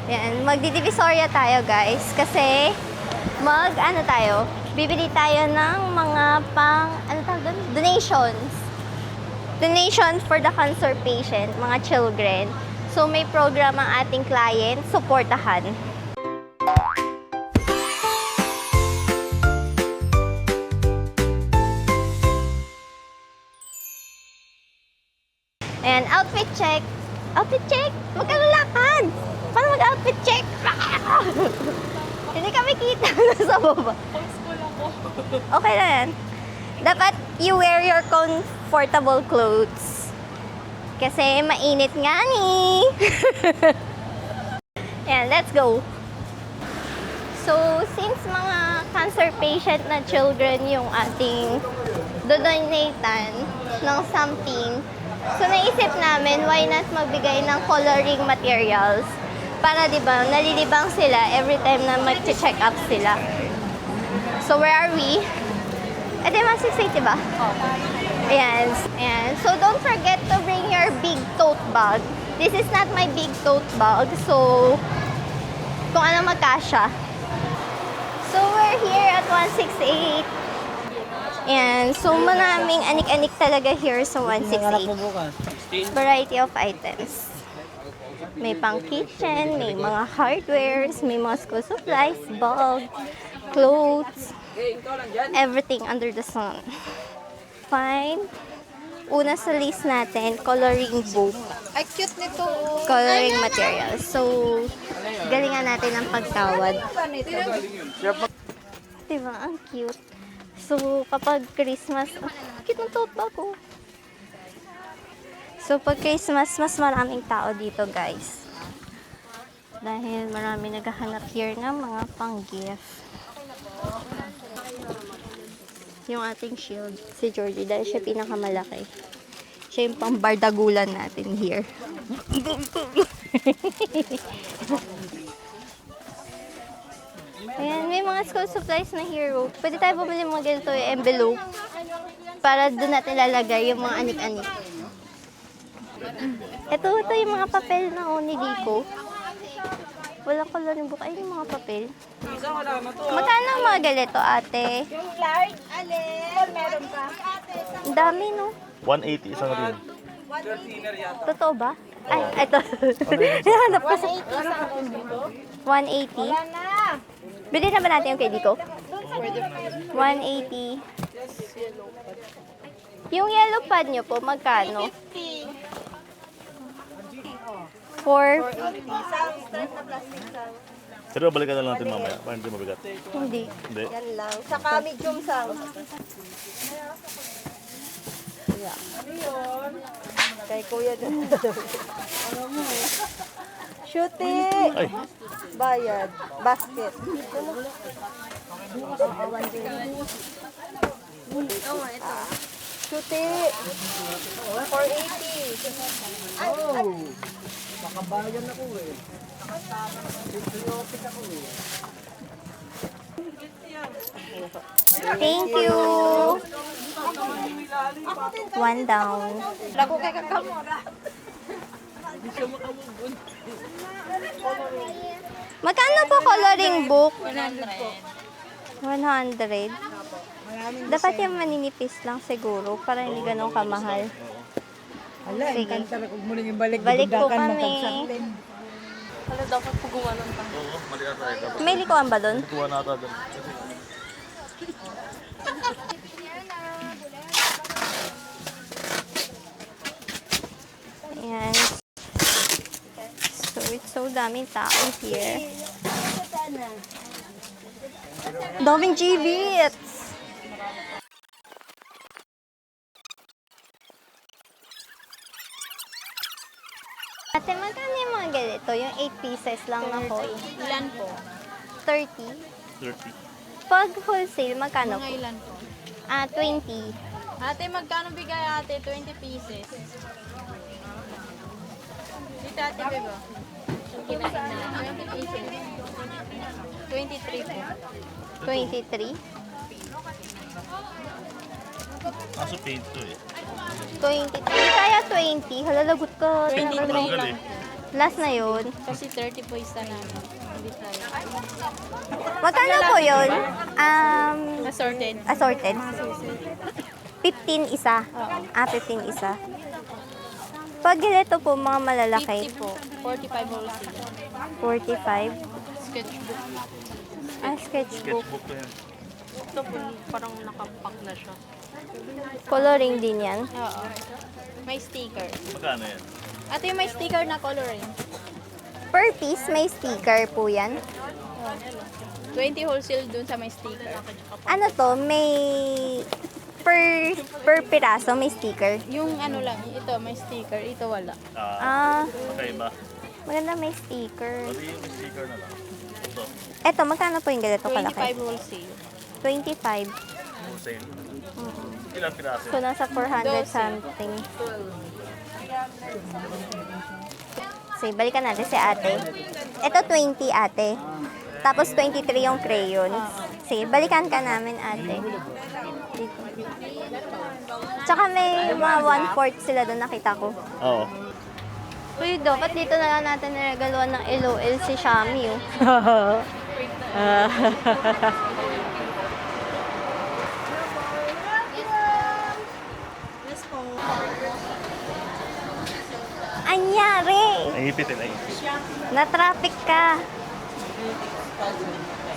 Yan, magdidivisoria tayo guys kasi bibili tayo ng mga donations. Donations for the cancer patient, mga children. So may program ang ating client, suportahan. And outfit check. Outfit check? Huwag ka lalakad! Paano mag-outfit check? Hindi kami kita sa baba. Okay na yan. Dapat you wear your comfortable clothes. Kasi mainit nga ni. Yan, let's go. So, since mga cancer patient na children yung ating dodonatan ng something, so naisip namin, why not magbigay ng coloring materials para, di ba, nalilibang sila every time na mag-check up sila. So, where are we? Ito yung 168, diba? Ayan. Ayan. So, don't forget to bring your big tote bag. This is not my big tote bag. So, kung ano magkasya. So, we're here at 168. Ayan. So, maraming anik-anik talaga here sa 168. Variety of items. May pang kitchen, may mga hardwares, may mga school supplies, bulbs, clothes, everything under the sun. Fine. Una sa list natin, coloring book. Ay, cute nito. Coloring materials. So, galingan natin ang pagtawad. Diba? Ang cute. So, kapag Christmas, cute ng tote bag ko. So, pag Christmas, mas maraming tao dito, guys. Dahil marami naghahanap here ng mga pang-gift. Yung ating shield, si Georgie, dahil siya pinakamalaki. Siya yung pambardagulan natin here. Ayan, may mga school supplies na hero. Pwede tayo bumili mga ganito yung envelope para doon natin lalagay yung mga anik-anik. Ito yung mga papel na niligo. Wala ko lang yung book. Ay, yung mga papel. Magkano ang mga ganito, ate? Yung large, alin? Meron pa. Ang dami, no? 180 isang rin. Totoo ba? Ay, ito. Hinahanap ko sa... 180? Wala na. Bili na ba natin yung kay Dico? 180. Yung yellow pad nyo po, magkano? 4. Pero balikan na lang natin mamaya. Para hindi mabigat. Hindi. Hindi. Yan lang. Saka medium sound. Ano yun? Kay kuya din. Shooty! Ay, Bayad. Basket. Shooty! 480. Makabayan ako eh. Patriotic ako eh. Thank you. 1 down. Lago kay kakamora. Magkano po coloring book? 100. Dapat yung maninipis lang siguro para hindi ganun kamahal. Hala, Sige. kantar kung muli yung balik. Balik po dudugakan, kami. magkagsaklin. May likuan ba doon? kuha na ata doon. Ayan. So, it's so daming tao here. Daming GVits! Ate, magkano yung mga ganito? Yung 8 pieces lang na whole? Ilan po? 30. 30. Pag wholesale, magkano po? Ilan po? 20. Ate, magkano bigay ate? 20 pieces. Dito ate, beba. 20 pieces. 23 po. 23. Kaso paid to eh. 23. Kaya 20. Halalagot ka. 23 Tanggal lang. eh. Last na yun. Kasi 30 po isa namin. Hindi tayo. Magkano po yun? Assorted. Assorted. 15 isa. 15 isa. Pag ganito po, mga malalaki, 50 po. 45 wholesale. 45. Sketchbook. Sketchbook. Sketchbook to yan. Ito po, parang nakapack na siya. Coloring din yan. Oo. May sticker. Magkano yan? Ito yung may sticker na coloring. Per piece, may sticker po yan. 20 wholesale dun sa may sticker. Ano to, may per piraso may sticker. Yung ano lang, ito may sticker, ito wala. Magkaiba. Maganda may sticker. Pati yung sticker na lang. Ito. Eto, magkano po yung ganito 25 kalaki? wholesale. 25. Hussein. Ilang piraso? So, nasa 400 something. Sige, balikan natin si ate. Ito 20 ate. Tapos 23 yung crayons. Sige, balikan ka namin ate. Dito. Tsaka may mga 1/4 sila doon nakita ko. Oo. Uy, dapat dito na lang natin niregaluan ng LOL si Shami. Oh. Anyari! Naipit eh, naipit. Na-traffic ka.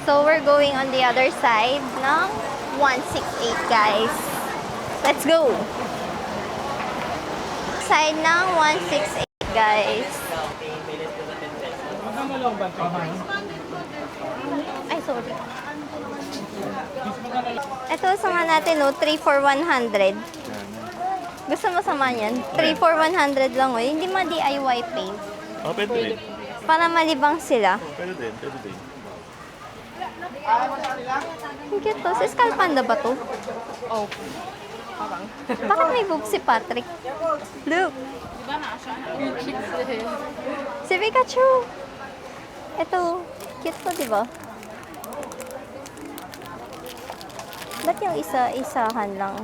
So, we're going on the other side ng 168, guys. Let's go! Side ng 168, guys. Ay, sorry. Ito, sama natin, no? 3 for 100. Gusto mo sama yan? 3 for 100 lang, oh. Hindi ma-DIY paint. Oh, pwede din. Para malibang sila. Pwede din, pwede din. Ang cute to. Si Skull Panda ba to? Oh. Baka may boob si Patrick. Look. Diba na siya? Si Pikachu. Ito. Cute to, di ba? Ba't yung isa-isahan lang?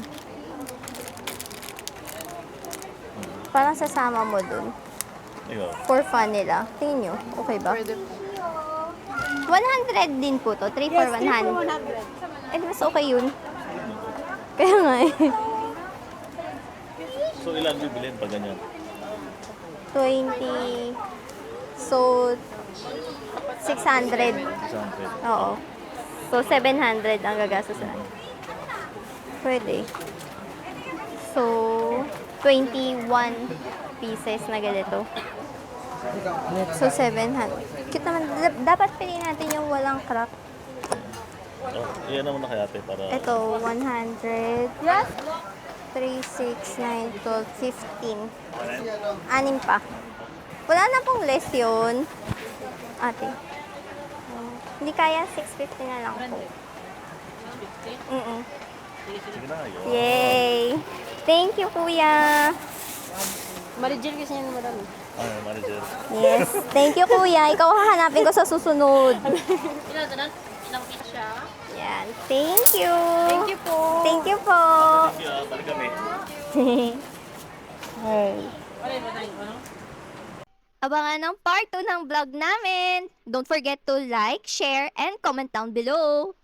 Parang sasama mo dun. Ikaw. For fun nila. Tingin nyo. Okay ba? 100 din po to. 3 for 100. Eh, mas okay yun. Kaya nga eh. So, ilan bibilin pag ganyan? 20. So, 600. 600. Oo. So, 700 ang gagastos na. Pwede. So, 21 pieces na ganito. So, 700. Cute naman. Dapat piliin natin yung walang crack. Oh, iyan naman na kaya ate para... Ito, 100. Yes. 3, 6, 9, 12, 15. Anim pa. Wala na pong less yun. Ate. Hindi kaya, 650 na lang po. Sige na, yun. Yay! Thank you, kuya. Marijil kasi yan madami. Ay, manager. Yes. Thank you, kuya. Ikaw hahanapin ko sa susunod. Ilan ito na? Ilang feet siya? Yan. Thank you. Thank you po. Thank you po. Thank you, balik kami. Hey. Abangan ng part 2 ng vlog namin. Don't forget to like, share, and comment down below.